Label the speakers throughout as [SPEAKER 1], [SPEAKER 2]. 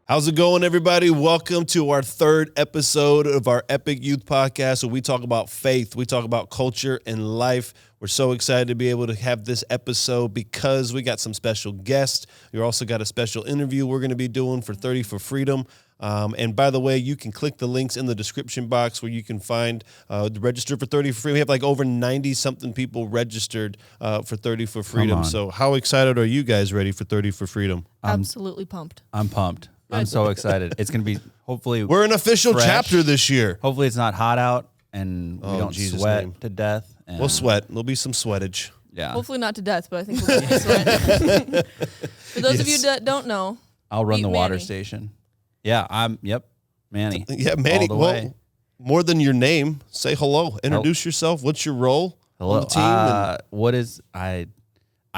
[SPEAKER 1] How's it going, everybody? Welcome to our third episode of our Epic Youth Podcast, where we talk about faith, we talk about culture and life. We're so excited to be able to have this episode because we got some special guests. We also got a special interview we're going to be doing for 30 for Freedom. And by the way, you can click the links in the description box where you can find the register for 30 for Freedom. We have like over 90-something people registered for 30 for Freedom. So how excited are you guys ready for 30 for Freedom?
[SPEAKER 2] Absolutely pumped.
[SPEAKER 3] I'm pumped. I'm so excited. It's going to be, hopefully,
[SPEAKER 1] We're an official
[SPEAKER 3] fresh.
[SPEAKER 1] chapter this year.
[SPEAKER 3] Hopefully it's not hot out and we don't
[SPEAKER 1] Jesus'
[SPEAKER 3] sweat
[SPEAKER 1] name.
[SPEAKER 3] to death. And,
[SPEAKER 1] We'll sweat. There'll be some sweatage.
[SPEAKER 3] Yeah.
[SPEAKER 2] Hopefully not to death, but I think we'll get sweat. For those of you that don't know,
[SPEAKER 3] I'll run
[SPEAKER 2] meet
[SPEAKER 3] the water
[SPEAKER 2] Manny.
[SPEAKER 3] station. Yeah, Manny.
[SPEAKER 1] Yeah, Manny.
[SPEAKER 3] All the
[SPEAKER 1] Well,
[SPEAKER 3] way.
[SPEAKER 1] more than your name, say hello. Introduce yourself. What's your role
[SPEAKER 3] Hello.
[SPEAKER 1] on the team?
[SPEAKER 3] What is, I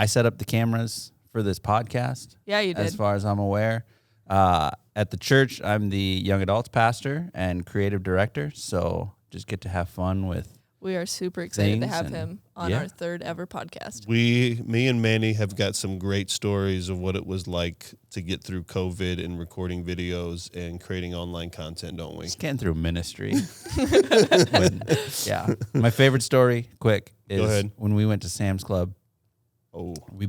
[SPEAKER 3] set up the cameras for this podcast.
[SPEAKER 2] Yeah, you did.
[SPEAKER 3] As far as I'm aware. At the church, I'm the young adults pastor and creative director. So just get to have fun with.
[SPEAKER 2] We are super excited to
[SPEAKER 3] Things
[SPEAKER 2] have
[SPEAKER 3] and-
[SPEAKER 2] him on
[SPEAKER 3] yeah.
[SPEAKER 2] our third ever podcast.
[SPEAKER 1] Me and Manny have got some great stories of what it was like to get through COVID and recording videos and creating online content, don't we?
[SPEAKER 3] Just getting through ministry. Yeah. My favorite story, quick,
[SPEAKER 1] Go ahead.
[SPEAKER 3] is when we went to Sam's Club,
[SPEAKER 1] Oh,
[SPEAKER 3] we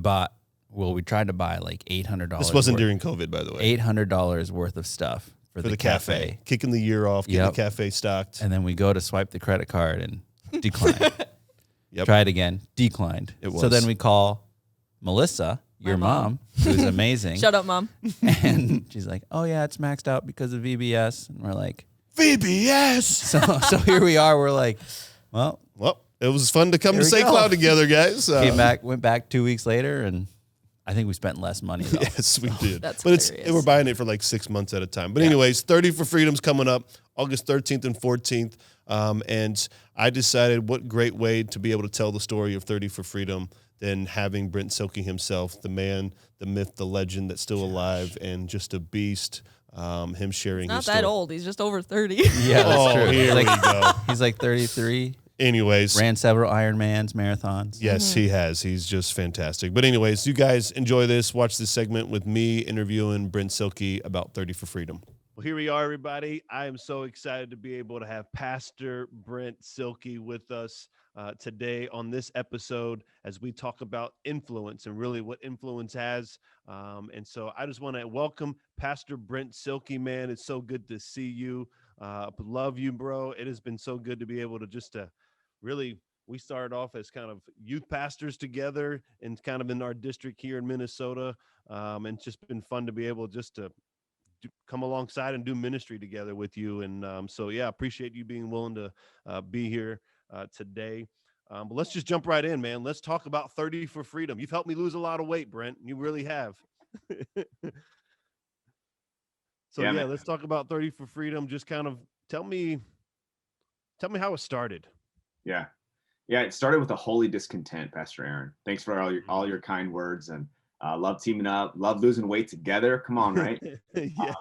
[SPEAKER 3] tried to buy like $800.
[SPEAKER 1] this wasn't during COVID, by the way.
[SPEAKER 3] $800 worth of stuff for
[SPEAKER 1] For the cafe. Kicking the year off, getting
[SPEAKER 3] Yep.
[SPEAKER 1] the cafe stocked.
[SPEAKER 3] And then we go to swipe the credit card and decline.
[SPEAKER 1] Yep.
[SPEAKER 3] Try it again. Declined.
[SPEAKER 1] It
[SPEAKER 3] So
[SPEAKER 1] was.
[SPEAKER 3] then we call Melissa, your mom, who's amazing.
[SPEAKER 2] Shut up, Mom.
[SPEAKER 3] And she's like, oh, yeah, it's maxed out because of VBS. And we're like,
[SPEAKER 1] VBS!
[SPEAKER 3] so here we are. We're like, well,
[SPEAKER 1] Well, it was fun to come
[SPEAKER 3] Here
[SPEAKER 1] to
[SPEAKER 3] we
[SPEAKER 1] St.
[SPEAKER 3] go.
[SPEAKER 1] Cloud together, guys.
[SPEAKER 3] went back 2 weeks later, and I think we spent less money, though.
[SPEAKER 1] Yes, we did.
[SPEAKER 2] That's
[SPEAKER 1] but
[SPEAKER 2] hilarious.
[SPEAKER 1] we're buying it for like 6 months at a time. But anyways, 30 for Freedom's coming up August 13th and 14th. And I decided what great way to be able to tell the story of 30 for Freedom than having Brent Silkey himself, the man, the myth, the legend that's still alive and just a beast. Him sharing
[SPEAKER 2] Not
[SPEAKER 1] his
[SPEAKER 2] that
[SPEAKER 1] story.
[SPEAKER 2] old. He's just over 30.
[SPEAKER 3] Yeah, that's
[SPEAKER 1] Oh,
[SPEAKER 3] true.
[SPEAKER 1] here we go.
[SPEAKER 3] He's like 33,
[SPEAKER 1] Anyways,
[SPEAKER 3] ran several Ironmans, marathons.
[SPEAKER 1] yes, he has. He's just fantastic. But anyways, you guys enjoy this. Watch this segment with me interviewing Brent Silkey about 30 for Freedom. Well, here we are, everybody. I am so excited to be able to have Pastor Brent Silkey with us today on this episode as we talk about influence and really what influence has. And so I just want to welcome Pastor Brent Silkey, man. It's so good to see you. Love you, bro. It has been so good to be able to really, we started off as kind of youth pastors together and kind of in our district here in Minnesota. And it's just been fun to be able just to come alongside and do ministry together with you. And so, yeah, appreciate you being willing to be here today. But let's just jump right in, man. Let's talk about 30 for Freedom. You've helped me lose a lot of weight, Brent. You really have. So, yeah, let's talk about 30 for Freedom. Just kind of tell me how it started.
[SPEAKER 4] Yeah. It started with a holy discontent, Pastor Aaron. Thanks for all your kind words, and love teaming up, love losing weight together. Come on, right?
[SPEAKER 1] Yes.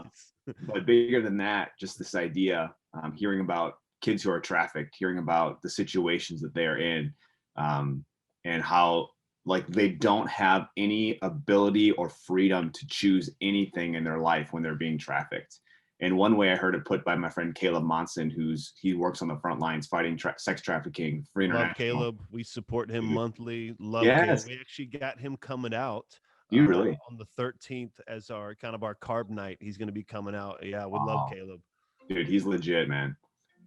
[SPEAKER 4] But bigger than that, just this idea, hearing about kids who are trafficked, hearing about the situations that they are in, and how like they don't have any ability or freedom to choose anything in their life when they're being trafficked. And one way I heard it put by my friend Caleb Monson, he works on the front lines fighting sex trafficking for international.
[SPEAKER 1] Love Caleb. We support him monthly. Love
[SPEAKER 4] Yes.
[SPEAKER 1] Caleb. We actually got him coming out.
[SPEAKER 4] You really?
[SPEAKER 1] On the 13th as our kind of our carb night. He's going to be coming out. Yeah, we love
[SPEAKER 4] Wow.
[SPEAKER 1] Caleb.
[SPEAKER 4] Dude, he's legit, man.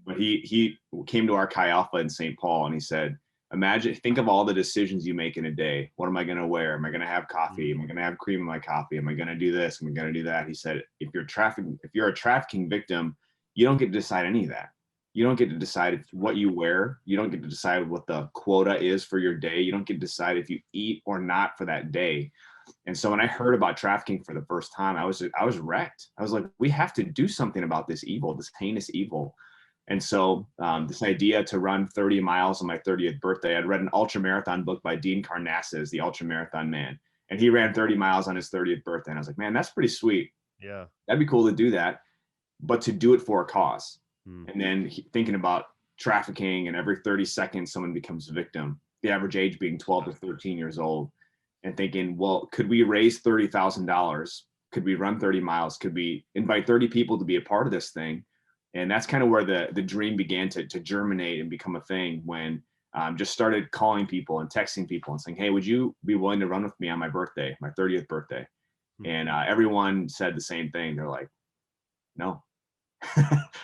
[SPEAKER 4] But he came to our Chi Alpha in St. Paul and he said, think of all the decisions you make in a day. What am I going to wear? Am I going to have coffee? Am I going to have cream in my coffee? Am I going to do this? Am I going to do that? He said, if you're a trafficking victim, you don't get to decide any of that. You don't get to decide what you wear. You don't get to decide what the quota is for your day. You don't get to decide if you eat or not for that day. And so when I heard about trafficking for the first time, I was wrecked. I was like, we have to do something about this evil, this heinous evil. And so this idea to run 30 miles on my 30th birthday, I'd read an ultra marathon book by Dean Karnazes, the Ultra Marathon Man. And he ran 30 miles on his 30th birthday. And I was like, man, that's pretty sweet.
[SPEAKER 1] Yeah.
[SPEAKER 4] That'd be cool to do that, but to do it for a cause.
[SPEAKER 1] Mm.
[SPEAKER 4] And then thinking about trafficking, and every 30 seconds someone becomes a victim, the average age being 12 to 13 years old, and thinking, well, could we raise $30,000 Could we run 30 miles? Could we invite 30 people to be a part of this thing? And that's kind of where the dream began to germinate and become a thing, when just started calling people and texting people and saying, hey, would you be willing to run with me on my birthday, my 30th birthday? And everyone said the same thing. They're like, no.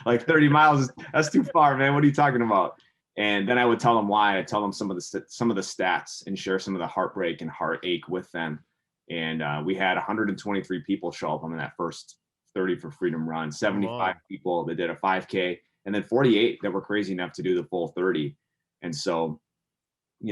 [SPEAKER 4] Like 30 miles, that's too far, man. What are you talking about? And then I would tell them why. I tell them some of the stats and share some of the heartbreak and heartache with them. And we had 123 people show up on that first 30 for Freedom run, 75 people that did a 5K, and then 48 that were crazy enough to do the full 30. And so,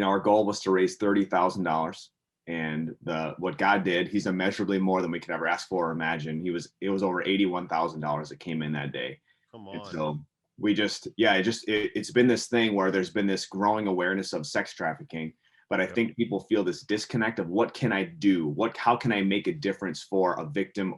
[SPEAKER 4] our goal was to raise $30,000. And what God did, he's immeasurably more than we could ever ask for or imagine. It was over $81,000 that came in that day.
[SPEAKER 1] Come on.
[SPEAKER 4] And so we just, it's been this thing where there's been this growing awareness of sex trafficking, but I think people feel this disconnect of what can I do? How can I make a difference for a victim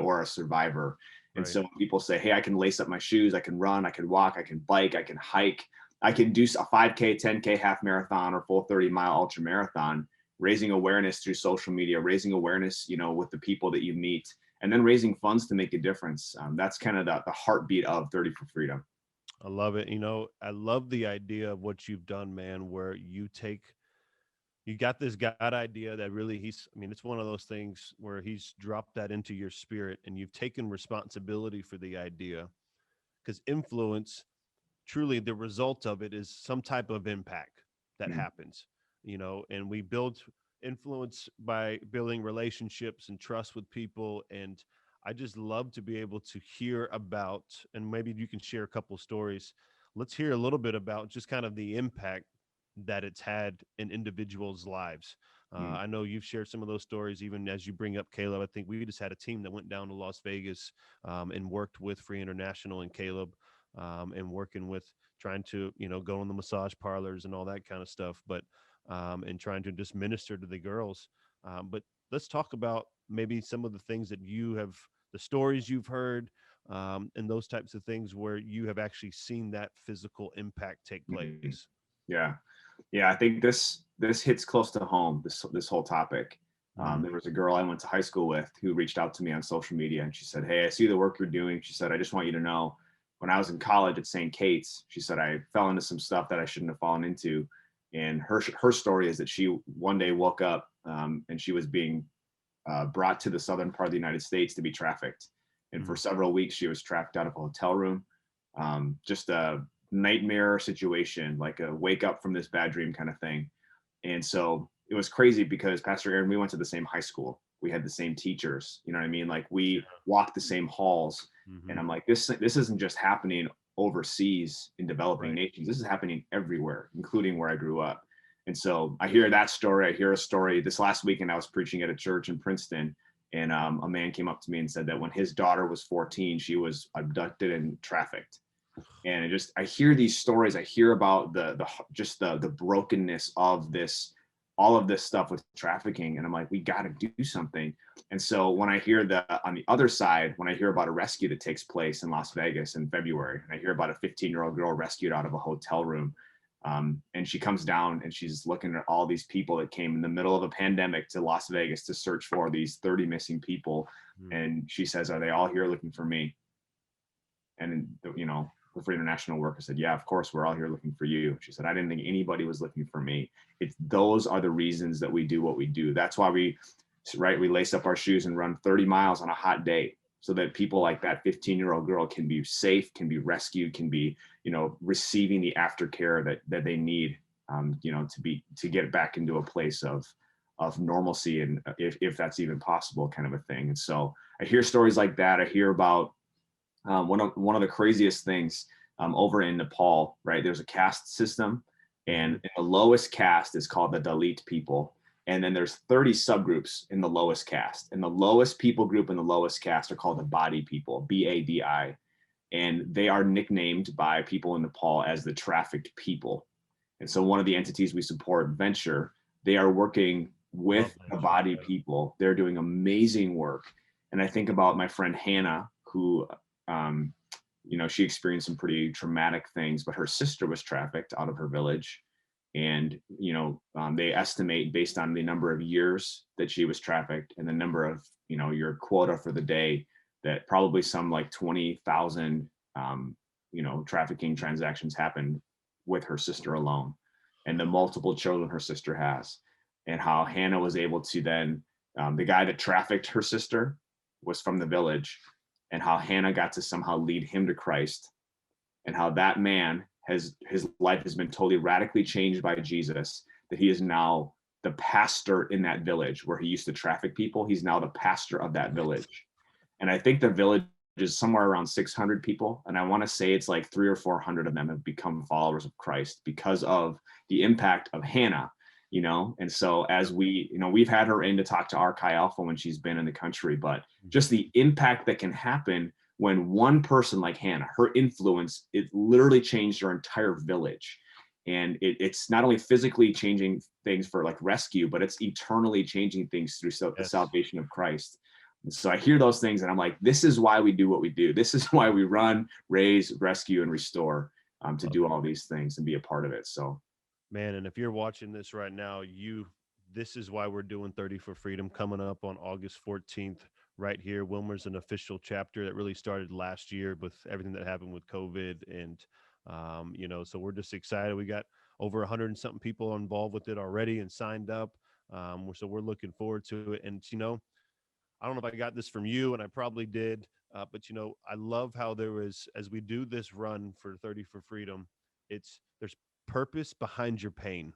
[SPEAKER 4] or a survivor? And so people say, hey, I can lace up my shoes, I can run, I can walk, I can bike, I can hike, I can do a 5K, 10K, half marathon, or full 30-mile ultra marathon. Raising awareness through social media, raising awareness, with the people that you meet, and then raising funds to make a difference. That's kind of the heartbeat of 30 for Freedom.
[SPEAKER 1] I love it. I love the idea of what you've done, man, where you got this God idea that really it's one of those things where he's dropped that into your spirit, and you've taken responsibility for the idea, because influence, truly the result of it is some type of impact that happens, and we build influence by building relationships and trust with people. And I just love to be able to hear about, and maybe you can share a couple stories. Let's hear a little bit about just kind of the impact that it's had in individuals' lives. I know you've shared some of those stories, even as you bring up Caleb. I think we just had a team that went down to Las Vegas and worked with Free International and Caleb, and working with trying to, go in the massage parlors and all that kind of stuff, but and trying to just minister to the girls. But let's talk about maybe some of the things that the stories you've heard, and those types of things where you have actually seen that physical impact take place.
[SPEAKER 4] Yeah. I think this hits close to home, this whole topic. There was a girl I went to high school with who reached out to me on social media, and she said, hey, I see the work you're doing. She said, I just want you to know, when I was in college at St. Kate's, she said, I fell into some stuff that I shouldn't have fallen into. And her story is that she one day woke up, and she was being brought to the southern part of the United States to be trafficked. And for several weeks, she was trapped out of a hotel room. Just a nightmare situation, like a wake up from this bad dream kind of thing. And so it was crazy because Pastor Aaron, we went to the same high school. We had the same teachers, you know what I mean? Like we walked the same halls. And I'm like, this isn't just happening overseas in developing nations. This is happening everywhere, including where I grew up. And so I hear that story. I hear a story. This last weekend, I was preaching at a church in Princeton, and a man came up to me and said that when his daughter was 14, she was abducted and trafficked. And I hear these stories. I hear about the brokenness of this, all of this stuff with trafficking. And I'm like, we got to do something. And so when I hear on the other side, when I hear about a rescue that takes place in Las Vegas in February, and I hear about a 15-year-old girl rescued out of a hotel room, and she comes down and she's looking at all these people that came in the middle of a pandemic to Las Vegas to search for these 30 missing people. And she says, are they all here looking for me? And, the Free International worker said, yeah, of course, we're all here looking for you. She said, I didn't think anybody was looking for me. Those are the reasons that we do what we do. That's why we lace up our shoes and run 30 miles on a hot day, so that people like that 15-year-old girl can be safe, can be rescued, can be, receiving the aftercare that they need, to get back into a place of normalcy, and if that's even possible, kind of a thing. And so I hear stories like that. I hear about one of the craziest things over in Nepal, right? There's a caste system, and the lowest caste is called the Dalit people. And then there's 30 subgroups in the lowest caste. And the lowest people group in the lowest caste are called the Badi people, Badi. And they are nicknamed by people in Nepal as the trafficked people. And so one of the entities we support, Venture, they are working with the Badi people. They're doing amazing work. And I think about my friend Hannah, who she experienced some pretty traumatic things, but her sister was trafficked out of her village. And, they estimate based on the number of years that she was trafficked and the number of, your quota for the day, that probably some like 20,000, trafficking transactions happened with her sister alone, and the multiple children her sister has, and how Hannah was able to then, the guy that trafficked her sister was from the village, and how Hannah got to somehow lead him to Christ, and how that man his life has been totally radically changed by Jesus, that he is now the pastor in that village where he used to traffic people. He's now the pastor of that village. And I think the village is somewhere around 600 people. And I want to say it's like 300 or 400 of them have become followers of Christ because of the impact of Hannah, And so as we've had her in to talk to our Chi Alpha when she's been in the country, but just the impact that can happen when one person like Hannah, her influence, it literally changed her entire village. And it's not only physically changing things for like rescue, but it's eternally changing things through the salvation of Christ. And so I hear those things and I'm like, this is why we do what we do. This is why we run, raise, rescue, and restore, to do all these things and be a part of it. So,
[SPEAKER 1] man, and if you're watching this right now, this is why we're doing 30 for Freedom coming up on August 14th. Right here, Wilmer's an official chapter that really started last year with everything that happened with COVID, and so we're just excited. We got over 100 and something people involved with it already and signed up. So we're looking forward to it. And I don't know if I got this from you, and I probably did, but I love how as we do this run for 30 for Freedom, there's purpose behind your pain,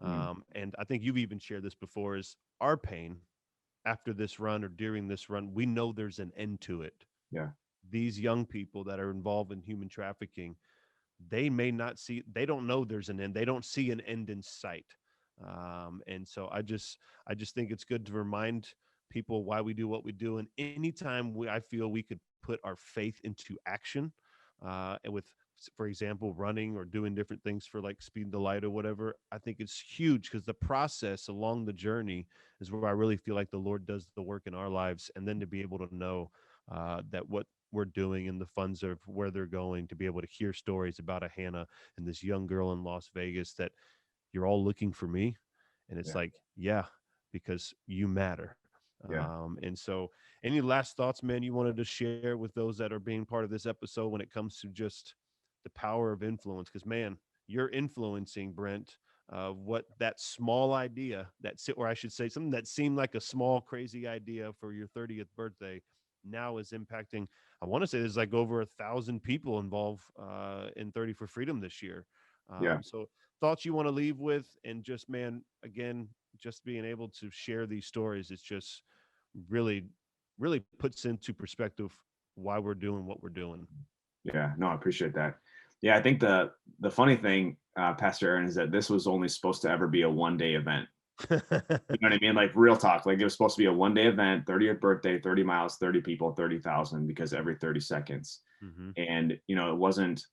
[SPEAKER 1] and I think you've even shared this before. Is our pain after this run or during this run, we know there's an end to it.
[SPEAKER 4] Yeah.
[SPEAKER 1] These young people that are involved in human trafficking, they don't know there's an end. They don't see an end in sight. And so I just think it's good to remind people why we do what we do. And anytime I feel we could put our faith into action, and with, for example, running or doing different things for like Speed the Light or whatever, I think it's huge because the process along the journey is where I really feel like the Lord does the work in our lives. And then to be able to know that what we're doing and the funds of where they're going, to be able to hear stories about a Hannah and this young girl in Las Vegas, that you're all looking for me. And it's like, yeah, because you matter. And so any last thoughts, man, you wanted to share with those that are being part of this episode when it comes to just the power of influence? Because, man, you're influencing, Brent, what that small idea or I should say something that seemed like a small, crazy idea for your 30th birthday now is impacting. I want to say there's like over 1,000 people involved in 30 for Freedom this year. So thoughts you want to leave with, and just, man, again, just being able to share these stories, it's just really, really puts into perspective why we're doing what we're doing.
[SPEAKER 4] Yeah, no, I appreciate that. Yeah, I think the funny thing, Pastor Aaron, is that this was only supposed to ever be a one-day event. You know what I mean? Like, real talk. Like, it was supposed to be a one-day event, 30th birthday, 30 miles, 30 people, 30,000, because every 30 seconds. And, it wasn't,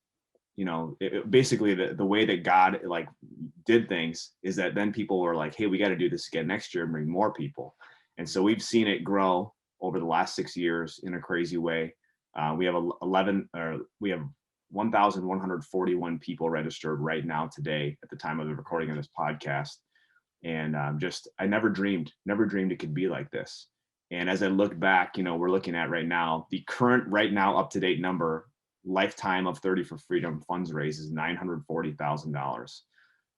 [SPEAKER 4] basically the way that God like did things is that then people were like, hey, we got to do this again next year and bring more people. And so we've seen it grow over the last 6 years in a crazy way. We have 1,141 people registered right now today at the time of the recording of this podcast. And I never dreamed it could be like this. And as I look back, we're looking at right now, the current right now up-to-date number, lifetime of 30 for Freedom funds raised is $940,000.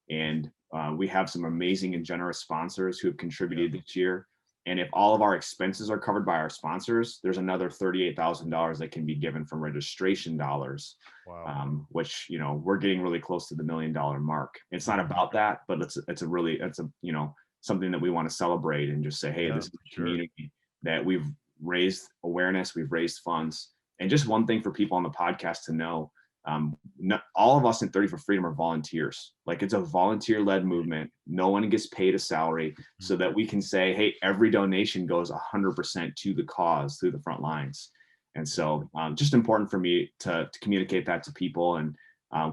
[SPEAKER 4] And we have some amazing and generous sponsors who have contributed this year. And if all of our expenses are covered by our sponsors, there's another $38,000 that can be given from registration dollars.
[SPEAKER 1] Wow.
[SPEAKER 4] Which, we're getting really close to the $1 million mark. It's not about that, but it's something that we want to celebrate and just say, hey, this is a community that we've raised awareness, we've raised funds. And just one thing for people on the podcast to know, all of us in 30 for Freedom are volunteers. Like, it's a volunteer-led movement. No one gets paid a salary, so that we can say, hey, every donation goes 100% to the cause through the front lines. And so just important for me to communicate that to people. And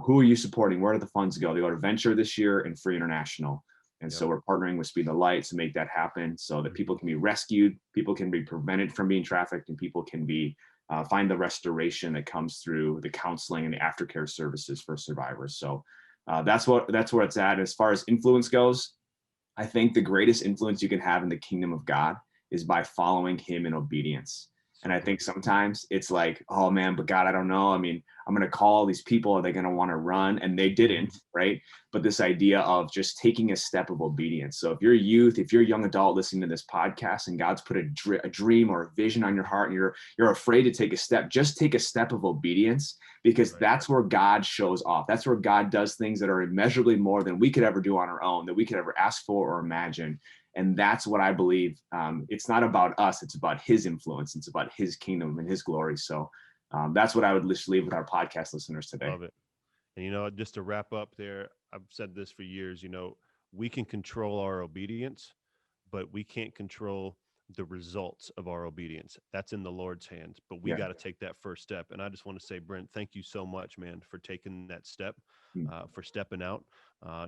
[SPEAKER 4] who are you supporting? Where do the funds go? They go to Venture this year and Free International. And so we're partnering with Speed the Light to make that happen, so that people can be rescued, people can be prevented from being trafficked, and people can be find the restoration that comes through the counseling and the aftercare services for survivors. So That's where it's at. As far as influence goes, I think the greatest influence you can have in the kingdom of God is by following him in obedience. And I think sometimes it's like, oh man, but God, I don't know. I mean, I'm going to call these people. Are they going to want to run? And they didn't, right? But this idea of just taking a step of obedience. So if you're a youth, if you're a young adult listening to this podcast and God's put a dream or a vision on your heart and you're afraid to take a step, just take a step of obedience, because that's where God shows off. That's where God does things that are immeasurably more than we could ever do on our own, that we could ever ask for or imagine. And that's what I believe. It's not about us. It's about his influence. It's about his kingdom and his glory. So that's what I would just leave with our podcast listeners today.
[SPEAKER 1] Love it. And, just to wrap up there, I've said this for years, we can control our obedience, but we can't control the results of our obedience. That's in the Lord's hands, but we got to take that first step. And I just want to say, Brent, thank you so much, man, for taking that step, for stepping out,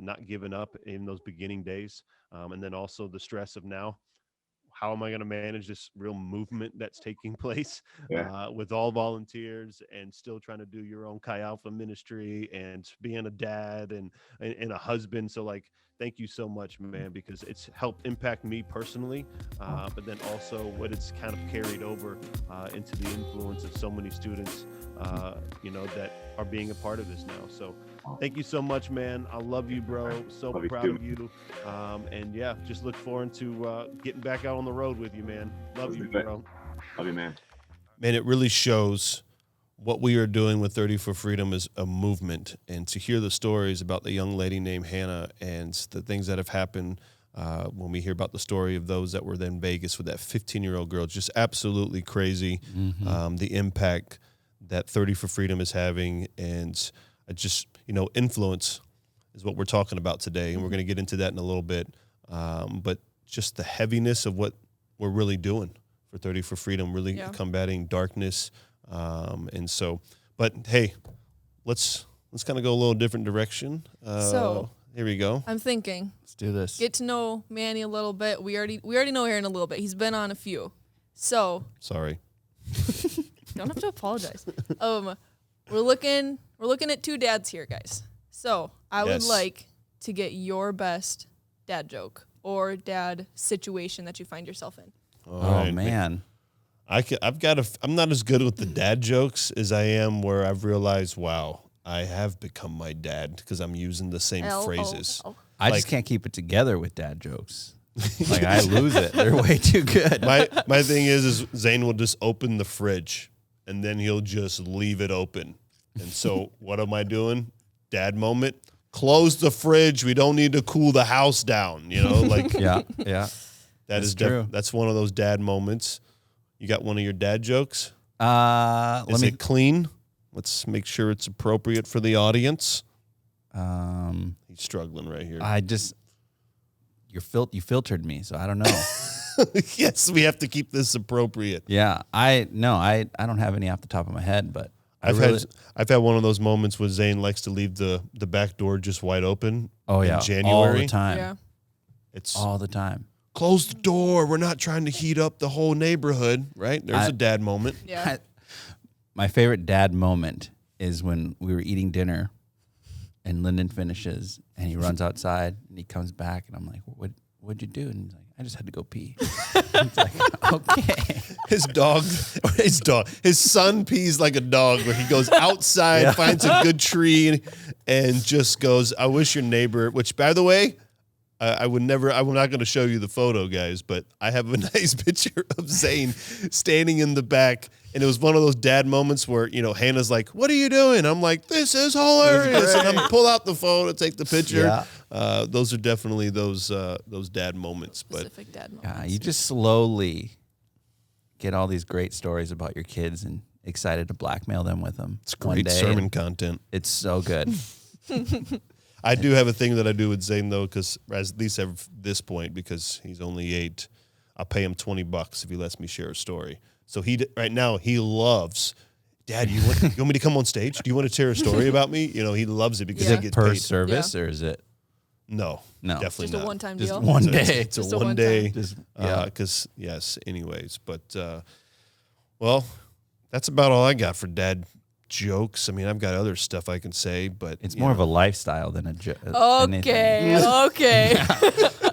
[SPEAKER 1] not giving up in those beginning days. And then also the stress of now, how am I going to manage this real movement that's taking place with all volunteers and still trying to do your own Chi Alpha ministry and being a dad and a husband. So thank you so much, man, because it's helped impact me personally, but then also what it's kind of carried over into the influence of so many students, that are being a part of this now. So thank you so much, man. I love you, bro. So proud of you. And just look forward to getting back out on the road with you, man. Love you, bro.
[SPEAKER 4] Love you, man.
[SPEAKER 1] Man, it really shows what we are doing with 30 for Freedom is a movement. And to hear the stories about the young lady named Hannah and the things that have happened when we hear about the story of those that were then in Vegas with that 15-year-old girl, just absolutely crazy. The impact that 30 for Freedom is having, and just, influence is what we're talking about today. And we're going to get into that in a little bit. But just the heaviness of what we're really doing for 30 for Freedom, really combating darkness. And so, but hey, let's kind of go a little different direction. So here we go.
[SPEAKER 2] I'm thinking,
[SPEAKER 3] Let's do this.
[SPEAKER 2] get to know Manny a little bit. We already know Aaron a little bit. He's been on a few. So
[SPEAKER 1] Sorry.
[SPEAKER 2] don't have to apologize. We're looking at two dads here, guys. So I would like to get your best dad joke or dad situation that you find yourself in.
[SPEAKER 3] Oh man.
[SPEAKER 1] I'm not as good with the dad jokes as I am where I've realized, wow, I have become my dad because I'm using the same phrases.
[SPEAKER 3] I just can't keep it together with dad jokes. I lose it. They're way too good.
[SPEAKER 1] My thing is Zane will just open the fridge and then he'll just leave it open. And so what am I doing? Dad moment. Close the fridge. We don't need to cool the house down.
[SPEAKER 3] Yeah.
[SPEAKER 1] That's
[SPEAKER 3] true.
[SPEAKER 1] That's one of those dad moments. You got one of your dad jokes?
[SPEAKER 3] Is
[SPEAKER 1] it clean? Let's make sure it's appropriate for the audience. He's struggling right here.
[SPEAKER 3] You filtered me, so I don't know.
[SPEAKER 1] Yes, we have to keep this appropriate.
[SPEAKER 3] Yeah, I don't have any off the top of my head, but
[SPEAKER 1] I've had one of those moments where Zane likes to leave the back door just wide open.
[SPEAKER 3] Oh yeah,
[SPEAKER 1] in January.
[SPEAKER 3] all the time.
[SPEAKER 2] Yeah.
[SPEAKER 1] It's
[SPEAKER 3] all the time.
[SPEAKER 1] Close the door. We're not trying to heat up the whole neighborhood, right? There's a dad moment.
[SPEAKER 2] Yeah.
[SPEAKER 3] My favorite dad moment is when we were eating dinner and Lyndon finishes and he runs outside and he comes back and I'm like, what'd you do? And he's like, I just had to go pee. It's like, okay.
[SPEAKER 1] His son pees like a dog where he goes outside, finds a good tree and just goes, I wish your neighbor, which by the way, I'm not going to show you the photo, guys, but I have a nice picture of Zane standing in the back. And it was one of those dad moments where, Hannah's like, what are you doing? I'm like, this is hilarious. And I'm pull out the phone and take the picture. Yeah. Those are definitely those dad moments.
[SPEAKER 2] Specific dad moments.
[SPEAKER 3] You just slowly get all these great stories about your kids and excited to blackmail them with them.
[SPEAKER 1] It's great sermon content.
[SPEAKER 3] It's so good.
[SPEAKER 1] I do have a thing that I do with Zane, though, because at least at this point, because he's only 8, I'll pay him $20 if he lets me share a story. So right now he loves, Dad, you want me to come on stage? Do you want to share a story about me? He loves it because he gets
[SPEAKER 3] per
[SPEAKER 1] paid.
[SPEAKER 3] service or is it?
[SPEAKER 1] No, definitely
[SPEAKER 2] just
[SPEAKER 1] not.
[SPEAKER 2] A one-time
[SPEAKER 3] just
[SPEAKER 2] deal.
[SPEAKER 3] One day.
[SPEAKER 1] It's a one day.
[SPEAKER 3] Yeah.
[SPEAKER 1] Because anyways, but well, that's about all I got for dad jokes. I mean, I've got other stuff I can say, but
[SPEAKER 3] It's more of a lifestyle than a joke.
[SPEAKER 2] Okay.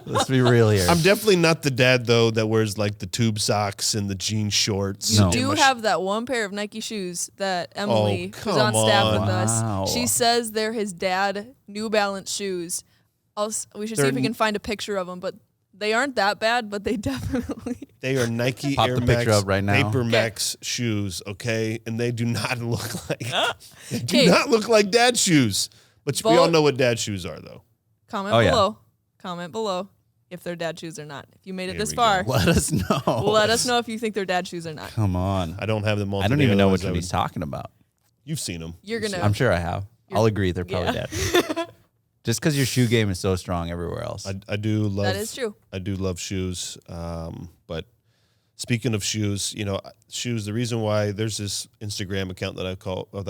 [SPEAKER 3] Let's be real here.
[SPEAKER 1] I'm definitely not the dad though that wears like the tube socks and the jean shorts.
[SPEAKER 2] You
[SPEAKER 3] No.
[SPEAKER 2] do have that one pair of Nike shoes that Emily, who's on
[SPEAKER 1] come
[SPEAKER 2] staff
[SPEAKER 1] on.
[SPEAKER 2] with
[SPEAKER 3] Wow.
[SPEAKER 2] us, she says they're his dad New Balance shoes. We should see
[SPEAKER 1] They're
[SPEAKER 2] if we can find a picture of them, but they aren't that bad, but they definitely.
[SPEAKER 1] They are Nike
[SPEAKER 3] Pop
[SPEAKER 1] Air
[SPEAKER 3] the
[SPEAKER 1] Max
[SPEAKER 3] picture up right now.
[SPEAKER 1] Vapor
[SPEAKER 2] Okay.
[SPEAKER 1] Max shoes, okay? And they do not look like they do
[SPEAKER 2] Okay.
[SPEAKER 1] not look like dad shoes. But we all know what dad shoes are though.
[SPEAKER 2] Comment
[SPEAKER 3] Oh, yeah.
[SPEAKER 2] below. Comment below if they're dad shoes or not. If you made it
[SPEAKER 1] Here
[SPEAKER 2] this
[SPEAKER 1] we
[SPEAKER 2] far,
[SPEAKER 1] go.
[SPEAKER 3] Let us know.
[SPEAKER 2] let us know if you think they're dad shoes or not.
[SPEAKER 3] Come on.
[SPEAKER 1] I don't have them all.
[SPEAKER 3] I don't
[SPEAKER 1] today,
[SPEAKER 3] even know
[SPEAKER 1] otherwise
[SPEAKER 3] which
[SPEAKER 1] I
[SPEAKER 3] one
[SPEAKER 1] would-
[SPEAKER 3] he's talking about.
[SPEAKER 1] You've seen them.
[SPEAKER 2] You're gonna.
[SPEAKER 3] I'm sure I have. I'll agree. They're probably
[SPEAKER 2] Yeah.
[SPEAKER 3] dad. Just because your shoe game is so strong everywhere else.
[SPEAKER 1] I do love
[SPEAKER 2] That is true.
[SPEAKER 1] I do love shoes. But speaking of shoes, shoes. The reason why there's this Instagram account that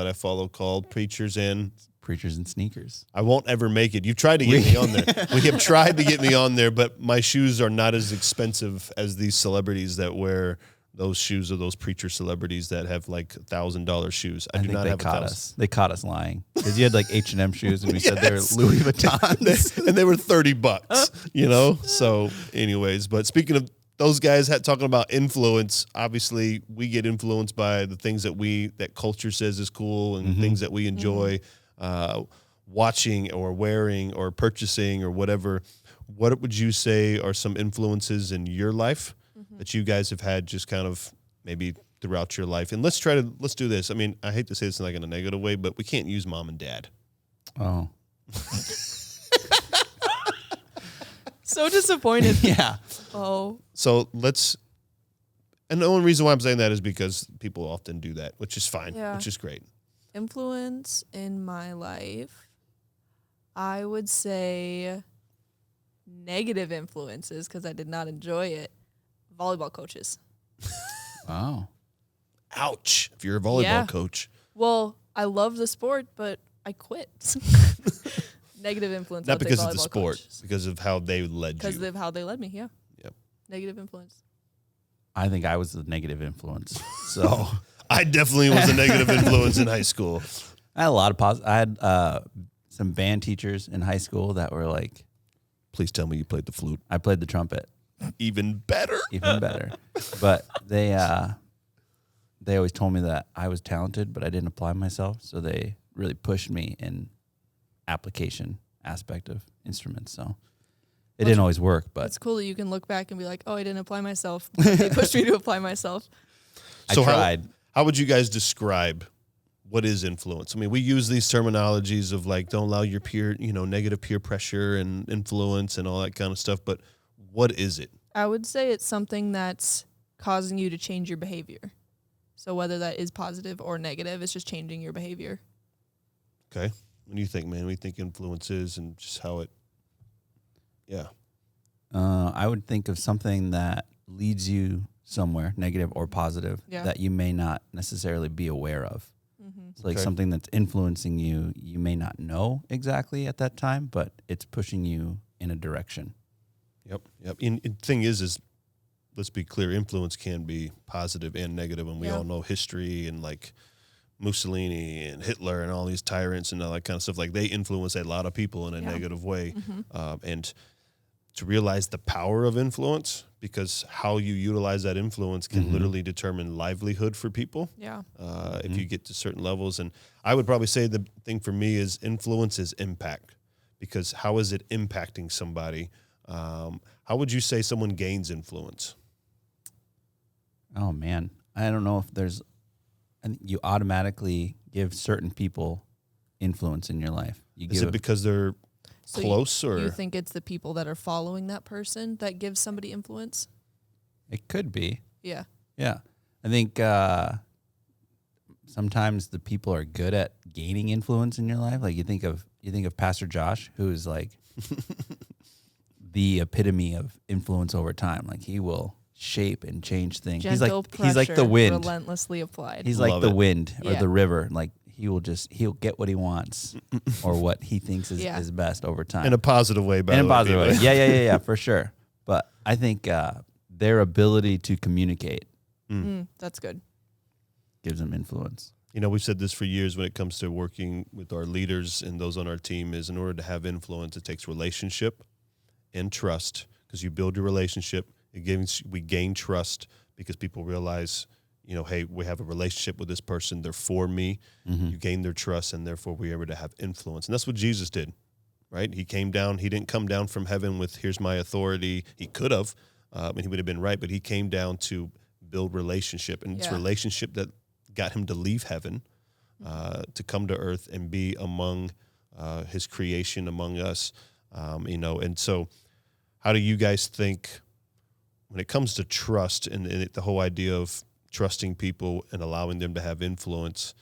[SPEAKER 1] I follow called Preachers and
[SPEAKER 3] Preachers and sneakers.
[SPEAKER 1] I won't ever make it. You've tried to get me on there. We have tried to get me on there, but my shoes are not as expensive as these celebrities that wear those shoes, or those preacher celebrities that have like $1,000 shoes. I do
[SPEAKER 3] think
[SPEAKER 1] not
[SPEAKER 3] they
[SPEAKER 1] have
[SPEAKER 3] caught
[SPEAKER 1] 1,000.
[SPEAKER 3] us. They caught us lying because you had like H&M shoes and we said they were
[SPEAKER 1] Yes.
[SPEAKER 3] Louis Vuittons.
[SPEAKER 1] And they were $30, So, anyways, but speaking of those guys talking about influence, obviously we get influenced by the things that culture says is cool and things that we enjoy watching or wearing or purchasing or whatever. What would you say are some influences in your life that you guys have had just kind of maybe throughout your life? And let's do this. I mean, I hate to say this in like in a negative way, but we can't use mom and dad.
[SPEAKER 3] Oh.
[SPEAKER 2] So disappointed.
[SPEAKER 3] Yeah.
[SPEAKER 2] Oh.
[SPEAKER 1] So and the only reason why I'm saying that is because people often do that, which is fine,
[SPEAKER 2] Yeah.
[SPEAKER 1] which is great.
[SPEAKER 2] Influence in my life, I would say negative influences because I did not enjoy it. Volleyball coaches.
[SPEAKER 3] Wow.
[SPEAKER 1] Ouch. If you're a volleyball
[SPEAKER 2] Yeah.
[SPEAKER 1] coach.
[SPEAKER 2] Well, I love the sport, but I quit. Negative influence.
[SPEAKER 1] Not because of the sport, because of how they led
[SPEAKER 2] Because
[SPEAKER 1] you.
[SPEAKER 2] of how they led me, yeah.
[SPEAKER 1] Yep.
[SPEAKER 2] Negative influence.
[SPEAKER 3] I think I was the negative influence. So
[SPEAKER 1] I definitely was a negative influence in high school.
[SPEAKER 3] I had a lot of I had some band teachers in high school that were like,
[SPEAKER 1] Please tell me you played the flute.
[SPEAKER 3] I played the trumpet.
[SPEAKER 1] Even better.
[SPEAKER 3] Even better. But they always told me that I was talented, but I didn't apply myself. So they really pushed me in application aspect of instruments. So it didn't always work, but
[SPEAKER 2] It's cool that you can look back and be like, oh, I didn't apply myself. They pushed me to apply myself.
[SPEAKER 1] So
[SPEAKER 3] I tried.
[SPEAKER 1] How would you guys describe what is influence? I mean, we use these terminologies of like, don't allow your negative peer pressure and influence and all that kind of stuff. But what is it?
[SPEAKER 2] I would say it's something that's causing you to change your behavior. So whether that is positive or negative, it's just changing your behavior.
[SPEAKER 1] Okay. What do you think, man? What do you think influence is and just how it, yeah.
[SPEAKER 3] I would think of something that leads you somewhere, negative or positive, that you may not necessarily be aware of.
[SPEAKER 2] Mm-hmm.
[SPEAKER 3] It's like
[SPEAKER 1] Okay.
[SPEAKER 3] something that's influencing you. You may not know exactly at that time, but it's pushing you in a direction.
[SPEAKER 1] Yep. And the thing is let's be clear, influence can be positive and negative, and we all know history and like Mussolini and Hitler and all these tyrants and all that kind of stuff. Like they influence a lot of people in a negative way. And to realize the power of influence, because how you utilize that influence can literally determine livelihood for people.
[SPEAKER 2] Yeah.
[SPEAKER 1] If you get to certain levels. And I would probably say the thing for me is influence is impact, because how is it impacting somebody? How would you say someone gains influence?
[SPEAKER 3] Oh man, I don't know if I think you automatically give certain people influence in your life.
[SPEAKER 1] Is it because they're
[SPEAKER 2] So
[SPEAKER 1] close or
[SPEAKER 2] you think it's the people that are following that person that gives somebody influence?
[SPEAKER 3] It could be.
[SPEAKER 2] Yeah.
[SPEAKER 3] Yeah. I think sometimes the people are good at gaining influence in your life. Like you think of Pastor Josh, who is like the epitome of influence over time. Like he will shape and change things.
[SPEAKER 2] Gentle
[SPEAKER 3] he's like the wind.
[SPEAKER 2] relentlessly applied.
[SPEAKER 3] He's
[SPEAKER 1] Love
[SPEAKER 3] like the
[SPEAKER 1] it.
[SPEAKER 3] wind or
[SPEAKER 2] Yeah.
[SPEAKER 3] the river. Like he'll get what he wants or what he thinks is best over time.
[SPEAKER 1] in a positive way? By
[SPEAKER 3] In
[SPEAKER 1] the
[SPEAKER 3] a
[SPEAKER 1] way,
[SPEAKER 3] positive way.
[SPEAKER 1] people.
[SPEAKER 3] Yeah, for sure. But I think their ability to communicate
[SPEAKER 2] That's good.
[SPEAKER 3] gives them influence.
[SPEAKER 1] We've said this for years when it comes to working with our leaders and those on our team is in order to have influence, it takes relationship and trust, because you build your relationship. We gain trust because people realize, hey, we have a relationship with this person. They're for me.
[SPEAKER 3] Mm-hmm.
[SPEAKER 1] You gain their trust, and therefore we're able to have influence. And that's what Jesus did, right? He came down. He didn't come down from heaven with, here's my authority. He could have, and he would have been right, but he came down to build relationship. And it's relationship that got him to leave heaven, to come to earth and be among his creation, among us, And so how do you guys think when it comes to trust and the whole idea of trusting people and allowing them to have influence?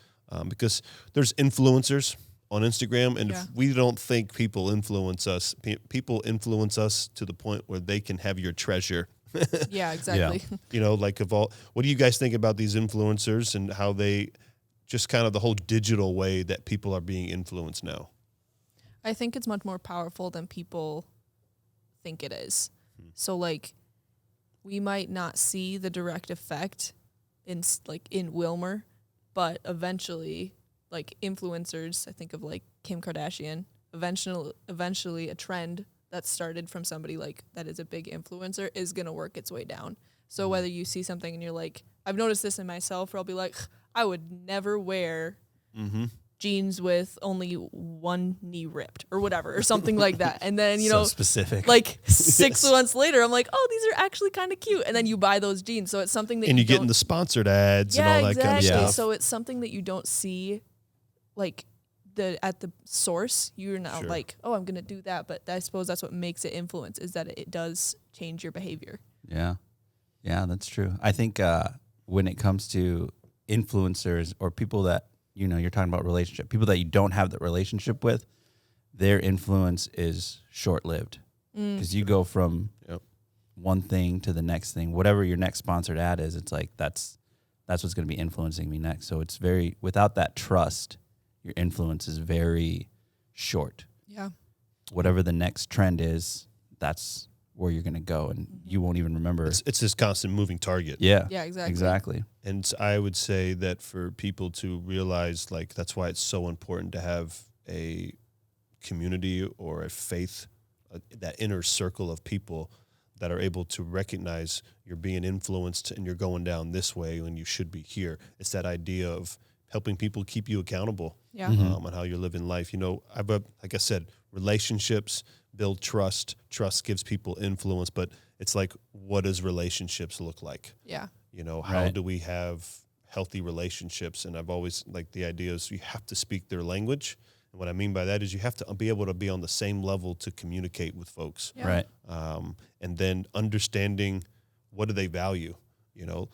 [SPEAKER 1] Because there's influencers on Instagram, and if we don't think people influence us, people influence us to the point where they can have your treasure.
[SPEAKER 2] Yeah, exactly.
[SPEAKER 1] Yeah. What do you guys think about these influencers and how they just kind of the whole digital way that people are being influenced now?
[SPEAKER 2] I think it's much more powerful than people think it is. So we might not see the direct effect in Wilmer, but eventually influencers, I think of Kim Kardashian, eventually a trend that started from somebody that is a big influencer is going to work its way down. So whether you see something and you're I've noticed this in myself, where I'll be I would never wear jeans with only one knee ripped or whatever, or something like that. And then,
[SPEAKER 3] so specific.
[SPEAKER 2] 6 months later, I'm oh, these are actually kind of cute. And then you buy those jeans. So it's something that
[SPEAKER 1] and you get in the sponsored ads and all that kind of stuff.
[SPEAKER 2] So it's something that you don't see at the source. You're not oh, I'm going to do that. But I suppose that's what makes it influence, is that it does change your behavior.
[SPEAKER 3] Yeah. Yeah, that's true. I think when it comes to influencers or people that, you're talking about relationship, people that you don't have that relationship with, their influence is short-lived, because you go from one thing to the next thing. Whatever your next sponsored ad is, it's that's what's going to be influencing me next. So it's without that trust, your influence is very short.
[SPEAKER 2] Yeah.
[SPEAKER 3] Whatever the next trend is, that's where you're going to go, and you won't even remember.
[SPEAKER 1] It's this constant moving target.
[SPEAKER 3] Yeah.
[SPEAKER 2] Yeah, exactly.
[SPEAKER 3] Exactly.
[SPEAKER 1] And I would say that for people to realize, that's why it's so important to have a community or a faith, that inner circle of people that are able to recognize you're being influenced and you're going down this way when you should be here. It's that idea of helping people keep you accountable on how you're living life. Like I said, relationships build trust. Trust gives people influence, but it's what does relationships look like?
[SPEAKER 2] Yeah.
[SPEAKER 1] How do we have healthy relationships? And I've always the idea is you have to speak their language. And what I mean by that is you have to be able to be on the same level to communicate with folks.
[SPEAKER 2] Yeah.
[SPEAKER 3] Right.
[SPEAKER 1] And then understanding what do they value, you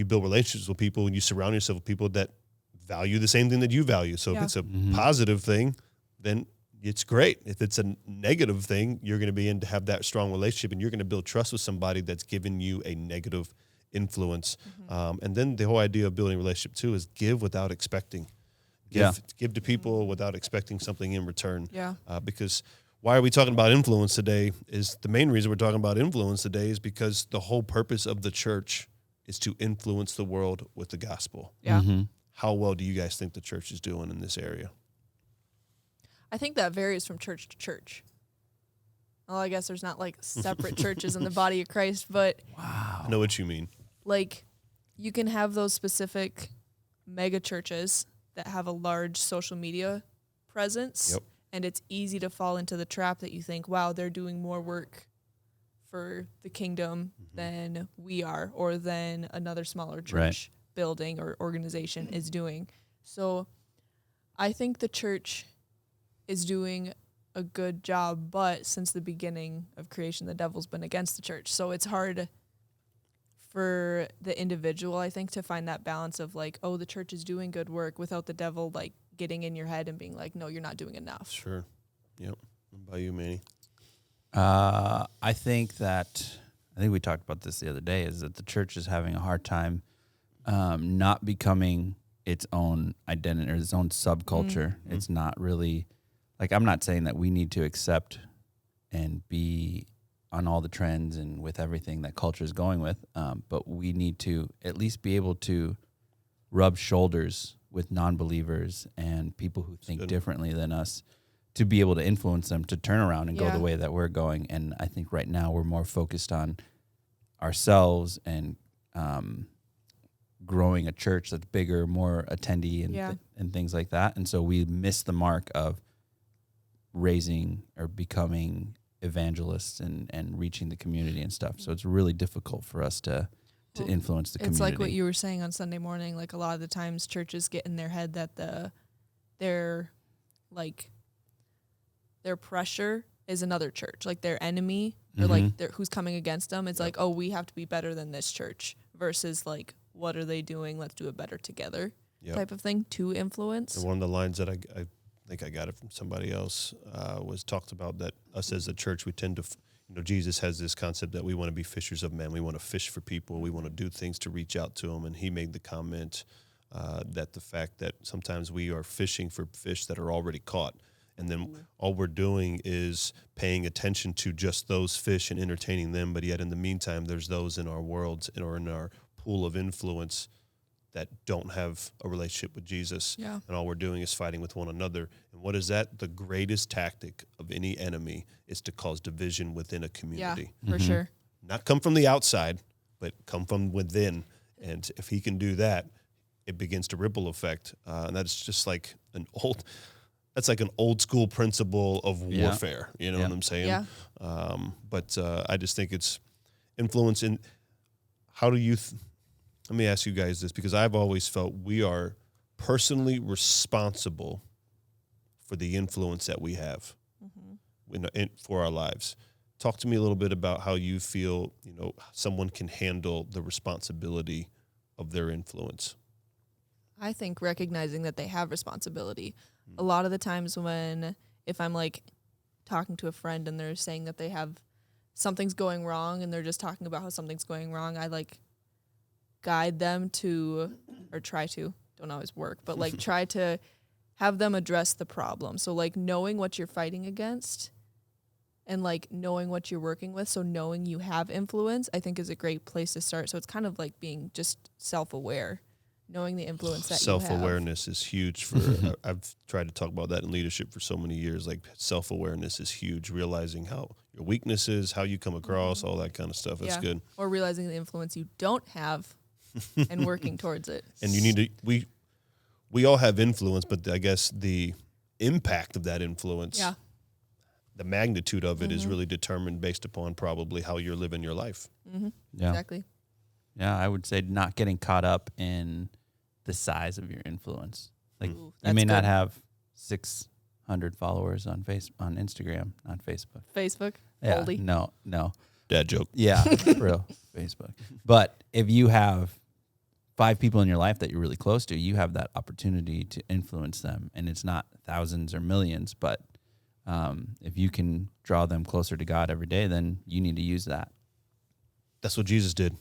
[SPEAKER 1] build relationships with people and you surround yourself with people that value the same thing that you value. So if it's a positive thing, then it's great. If it's a negative thing, you're going to be in to have that strong relationship, and you're going to build trust with somebody that's given you a negative influence. And then the whole idea of building a relationship too is give without expecting. Give to people without expecting something in return.
[SPEAKER 2] Yeah.
[SPEAKER 1] Because why are we talking about influence today? Is the main reason we're talking about influence today is because the whole purpose of the church is to influence the world with the gospel.
[SPEAKER 2] Yeah.
[SPEAKER 1] How well do you guys think the church is doing in this area?
[SPEAKER 2] I think that varies from church to church. Well, I guess there's not separate churches in the body of Christ, but
[SPEAKER 1] I know what you mean.
[SPEAKER 2] You can have those specific mega churches that have a large social media presence, and it's easy to fall into the trap that you think, wow, they're doing more work for the kingdom than we are, or than another smaller church building or organization is doing. So I think the church is doing a good job, but since the beginning of creation, the devil's been against the church. So it's hard for the individual, I think, to find that balance of oh, the church is doing good work, without the devil getting in your head and being no, you're not doing enough.
[SPEAKER 1] Sure. Yep. What about you, Manny?
[SPEAKER 3] I think we talked about this the other day, is that the church is having a hard time not becoming its own identity or its own subculture. It's not really I'm not saying that we need to accept and be on all the trends and with everything that culture is going with, but we need to at least be able to rub shoulders with non-believers and people who think differently than us, to be able to influence them to turn around and go the way that we're going. And I think right now we're more focused on ourselves and growing a church that's bigger, more attendee and things like that. And so we miss the mark of raising or becoming evangelists and reaching the community and stuff. So it's really difficult for us to influence the community.
[SPEAKER 2] It's like what you were saying on Sunday morning. Like a lot of the times churches get in their head that their pressure is another church, like their enemy or like who's coming against them. It's like, oh, we have to be better than this church versus like, what are they doing? Let's do it better together type of thing to influence.
[SPEAKER 1] And one of the lines that I think I got it from somebody else was talked about that us as a church, we tend to, Jesus has this concept that we want to be fishers of men. We want to fish for people. We want to do things to reach out to them. And he made the comment that the fact that sometimes we are fishing for fish that are already caught. And then all we're doing is paying attention to just those fish and entertaining them. But yet in the meantime, there's those in our world or in our pool of influence that don't have a relationship with Jesus. Yeah. And all we're doing is fighting with one another. And what is that? The greatest tactic of any enemy is to cause division within a community.
[SPEAKER 2] Yeah, for sure.
[SPEAKER 1] Not come from the outside, but come from within. And if he can do that, it begins to ripple effect. And that's just like that's like an old school principle of warfare. You know what I'm saying?
[SPEAKER 2] Yeah.
[SPEAKER 1] But I just think it's influence in how do you let me ask you guys this, because I've always felt we are personally responsible for the influence that we have for our lives. Talk to me a little bit about how you feel, someone can handle the responsibility of their influence.
[SPEAKER 2] I think recognizing that they have responsibility. A lot of the times if I'm like talking to a friend and they're saying that they have something's going wrong and they're just talking about how something's going wrong, I like guide them to, or try to, don't always work, but like try to have them address the problem. So like knowing what you're fighting against and like knowing what you're working with. So knowing you have influence, I think is a great place to start. So it's kind of like being just self-aware, knowing the influence that you have.
[SPEAKER 1] Self-awareness is huge for, I've tried to talk about that in leadership for so many years. Like self-awareness is huge, realizing how your weaknesses, how you come across, all that kind of stuff. That's good.
[SPEAKER 2] Or realizing the influence you don't have and working towards it.
[SPEAKER 1] And you need to, we all have influence, but I guess the impact of that influence, the magnitude of it is really determined based upon probably how you're living your life.
[SPEAKER 3] Yeah.
[SPEAKER 2] Exactly.
[SPEAKER 3] Yeah, I would say not getting caught up in the size of your influence. Like you may not have 600 followers on Instagram, not Facebook.
[SPEAKER 2] Facebook?
[SPEAKER 3] Yeah,
[SPEAKER 2] Oldie.
[SPEAKER 3] No.
[SPEAKER 1] Dad joke.
[SPEAKER 3] Yeah, for real. Facebook. But if you have 5 people in your life that you're really close to, you have that opportunity to influence them. And it's not thousands or millions, but if you can draw them closer to God every day, then you need to use that.
[SPEAKER 1] That's what Jesus did,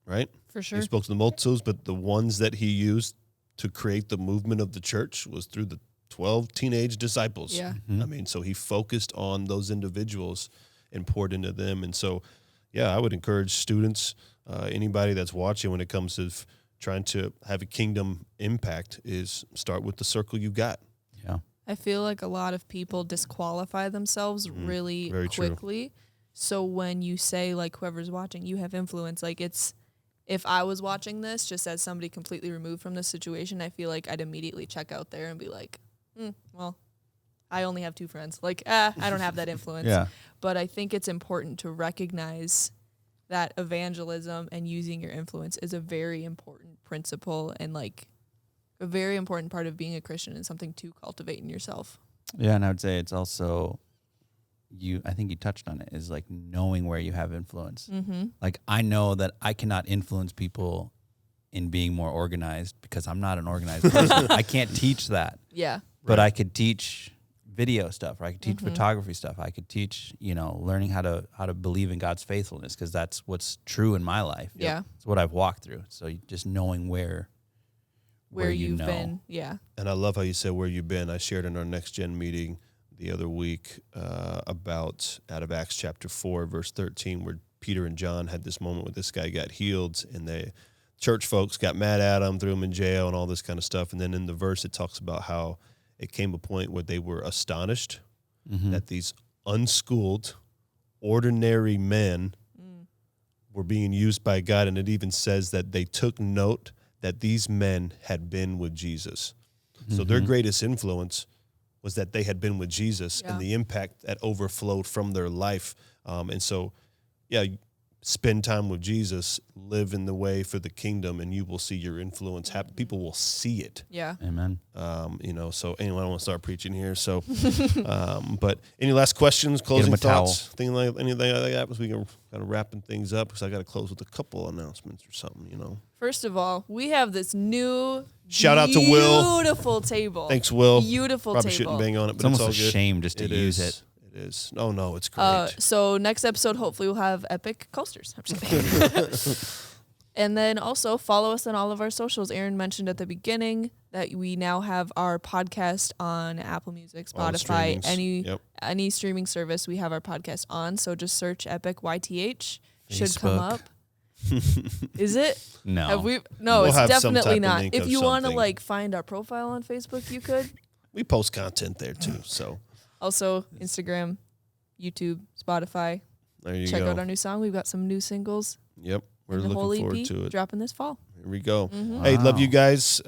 [SPEAKER 1] right?
[SPEAKER 2] For sure.
[SPEAKER 1] He spoke to the multitudes, but the ones that he used to create the movement of the church was through the 12 teenage disciples.
[SPEAKER 2] Yeah.
[SPEAKER 1] I mean, so he focused on those individuals and poured into them. And so, I would encourage students, anybody that's watching when it comes to trying to have a kingdom impact is start with the circle you got.
[SPEAKER 3] Yeah.
[SPEAKER 2] I feel like a lot of people disqualify themselves really quickly. True. So when you say like whoever's watching, you have influence, like if I was watching this just as somebody completely removed from this situation, I feel like I'd immediately check out there and be like, well, I only have 2 friends. Like, I don't have that influence.
[SPEAKER 3] Yeah.
[SPEAKER 2] But I think it's important to recognize that evangelism and using your influence is a very important principle and like a very important part of being a Christian and something to cultivate in yourself.
[SPEAKER 3] Yeah, and I would say it's also I think you touched on it, is like knowing where you have influence. Like I know that I cannot influence people in being more organized because I'm not an organized person. I can't teach that.
[SPEAKER 2] Yeah.
[SPEAKER 3] But I could teach video stuff, or I could teach photography stuff. I could teach, learning how to believe in God's faithfulness, because that's what's true in my life.
[SPEAKER 2] Yeah.
[SPEAKER 3] It's what I've walked through. So just knowing where
[SPEAKER 2] you've been. Yeah.
[SPEAKER 1] And I love how you said where you've been. I shared in our Next Gen meeting the other week about out of Acts chapter 4, verse 13, where Peter and John had this moment where this guy got healed, and church folks got mad at him, threw him in jail and all this kind of stuff. And then in the verse, it talks about how it came a point where they were astonished that these unschooled, ordinary men were being used by God. And it even says that they took note that these men had been with Jesus. So their greatest influence was that they had been with Jesus and the impact that overflowed from their life. And so, spend time with Jesus, live in the way for the kingdom, and you will see your influence happen. People will see it.
[SPEAKER 2] Yeah.
[SPEAKER 3] Amen.
[SPEAKER 1] So anyway, I don't want to start preaching here. So, but any last questions, closing thoughts, anything like that? We can kind of wrapping things up because I got to close with a couple announcements or something,
[SPEAKER 2] First of all, we have this new
[SPEAKER 1] shout out to Will.
[SPEAKER 2] Beautiful table.
[SPEAKER 1] Thanks, Will.
[SPEAKER 2] Beautiful
[SPEAKER 1] Probably
[SPEAKER 2] table.
[SPEAKER 1] shouldn't bang on it, but
[SPEAKER 3] It's almost
[SPEAKER 1] all
[SPEAKER 3] a
[SPEAKER 1] good.
[SPEAKER 3] shame just to use it.
[SPEAKER 1] It is. Oh no, it's great.
[SPEAKER 2] So next episode, hopefully we'll have epic coasters. I'm just kidding. And then also follow us on all of our socials. Aaron mentioned at the beginning that we now have our podcast on Apple Music,
[SPEAKER 1] All the
[SPEAKER 2] Spotify,
[SPEAKER 1] streamings.
[SPEAKER 2] any streaming service. We have our podcast on. So just search Epic YTH. Should come
[SPEAKER 3] Facebook.
[SPEAKER 2] up. Is it?
[SPEAKER 3] No.
[SPEAKER 2] Have we? No,
[SPEAKER 1] We'll
[SPEAKER 2] it's
[SPEAKER 1] have some
[SPEAKER 2] definitely
[SPEAKER 1] type of
[SPEAKER 2] not.
[SPEAKER 1] link
[SPEAKER 2] If
[SPEAKER 1] of
[SPEAKER 2] you want to
[SPEAKER 1] something.
[SPEAKER 2] find our profile on Facebook, you could.
[SPEAKER 1] We post content there too. So
[SPEAKER 2] Also Instagram, YouTube, Spotify.
[SPEAKER 1] there you
[SPEAKER 2] Check
[SPEAKER 1] go.
[SPEAKER 2] out our new song. We've got some new singles.
[SPEAKER 1] Yep. We're
[SPEAKER 2] and the whole
[SPEAKER 1] looking forward
[SPEAKER 2] EP
[SPEAKER 1] to it.
[SPEAKER 2] dropping this fall.
[SPEAKER 1] Here we go.
[SPEAKER 2] Mm-hmm.
[SPEAKER 1] Hey, love you
[SPEAKER 3] Wow.
[SPEAKER 1] guys.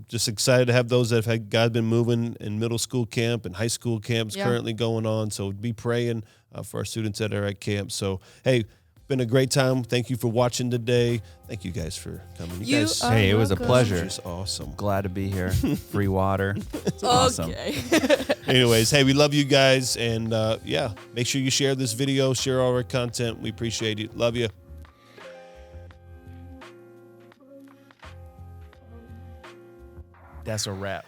[SPEAKER 1] Just excited to have those that have had God been moving in middle school camp and high school camps
[SPEAKER 2] Yeah.
[SPEAKER 1] currently going on. So be praying for our students that are at camp. So, hey, been a great time. Thank you for watching today. Thank you guys for coming. You guys
[SPEAKER 2] are
[SPEAKER 3] Hey, it was a
[SPEAKER 2] welcome.
[SPEAKER 3] pleasure.
[SPEAKER 1] just awesome.
[SPEAKER 3] Glad to be here. Free water. It's awesome.
[SPEAKER 2] Okay.
[SPEAKER 1] Anyways, hey, we love you guys. And make sure you share this video, share all our content. We appreciate it. Love you.
[SPEAKER 3] That's a wrap.